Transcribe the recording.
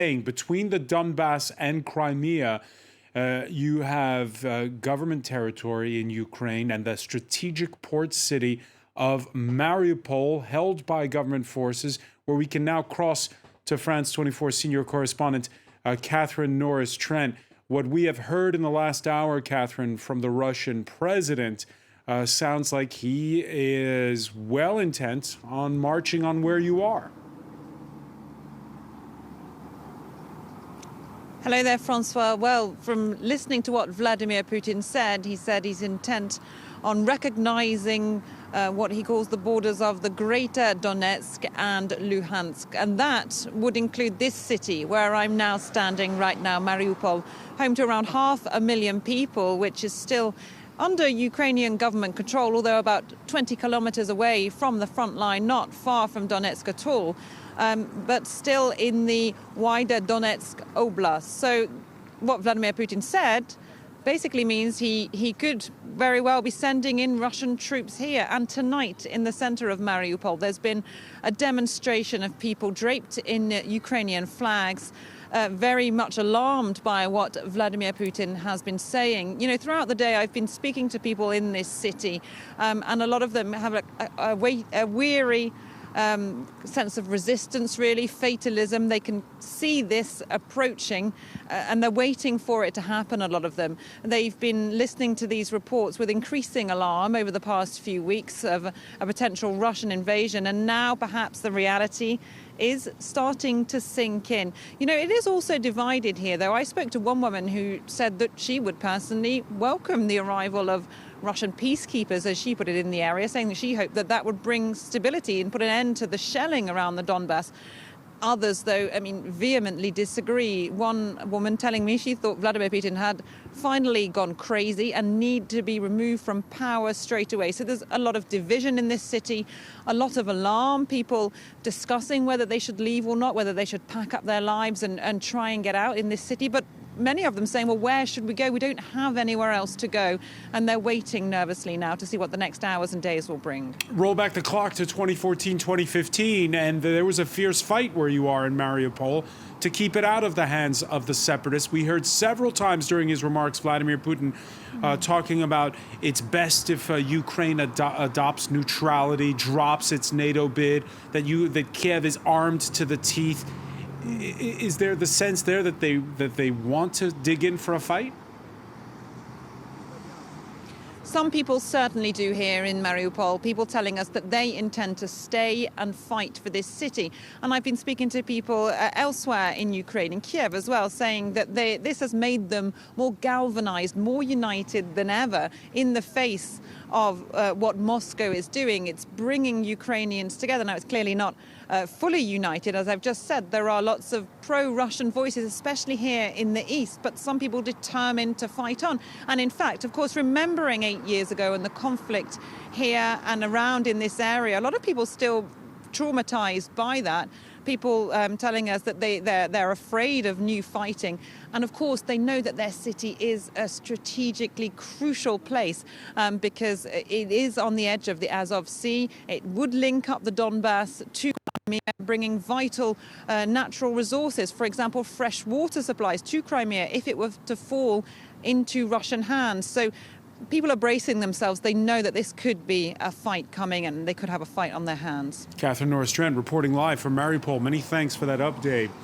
between the Donbass and Crimea, you have government territory in Ukraine and the strategic port city of Mariupol, held by government forces, where we can now cross to France 24 senior correspondent Catherine Norris-Trent. What we have heard in the last hour, Catherine, from the Russian president sounds like he is well intent on marching on where you are. Hello there, Francois. Well, from listening to what Vladimir Putin said, he said he's intent on recognizing what he calls the borders of the greater Donetsk and Luhansk. And that would include this city where I'm now standing right now, Mariupol, home to around 500,000 people, which is still under Ukrainian government control, although about 20 kilometers away from the front line, not far from Donetsk at all. But still in the wider Donetsk Oblast. So what Vladimir Putin said basically means he could very well be sending in Russian troops here. And tonight, in the center of Mariupol, there's been a demonstration of people draped in Ukrainian flags, very much alarmed by what Vladimir Putin has been saying. You know, throughout the day, I've been speaking to people in this city, and a lot of them have a weary sense of resistance, really, fatalism. They can see this approaching and they're waiting for it to happen, a lot of them. They've been listening to these reports with increasing alarm over the past few weeks of a potential Russian invasion, and now perhaps the reality is starting to sink in. You know, it is also divided here, though. I spoke to one woman who said that she would personally welcome the arrival of Russian peacekeepers, as she put it, in the area, saying that she hoped that that would bring stability and put an end to the shelling around the Donbass. Others, though, vehemently disagree. One woman telling me she thought Vladimir Putin had finally gone crazy and need to be removed from power straight away. So there's a lot of division in this city, a lot of alarm, people discussing whether they should leave or not, whether they should pack up their lives and try and get out in this city. But many of them saying, well, where should we go? We don't have anywhere else to go. And they're waiting nervously now to see what the next hours and days will bring. Roll back the clock to 2014, 2015, and there was a fierce fight where you are in Mariupol to keep it out of the hands of the separatists. We heard several times during his remarks Vladimir Putin talking about it's best if Ukraine adopts neutrality, drops its NATO bid, that Kiev is armed to the teeth. Is there the sense there that they want to dig in for a fight? Some people certainly do here in Mariupol, people telling us that they intend to stay and fight for this city. And I've been speaking to people elsewhere in Ukraine, in Kiev as well, saying that this has made them more galvanized, more united than ever in the face of what Moscow is doing. It's bringing Ukrainians together. Now, it's clearly not fully united. As I've just said, there are lots of pro-Russian voices, especially here in the east, but some people determined to fight on. And in fact, of course, remembering 8 years ago and the conflict here and around in this area, a lot of people still traumatized by that. People telling us that they're afraid of new fighting. And of course, they know that their city is a strategically crucial place because it is on the edge of the Azov Sea. It would link up the Donbass to Crimea, bringing vital natural resources, for example, fresh water supplies to Crimea if it were to fall into Russian hands. So people are bracing themselves. They know that this could be a fight coming and they could have a fight on their hands. Catherine Norris-Trent reporting live from Mariupol. Many thanks for that update.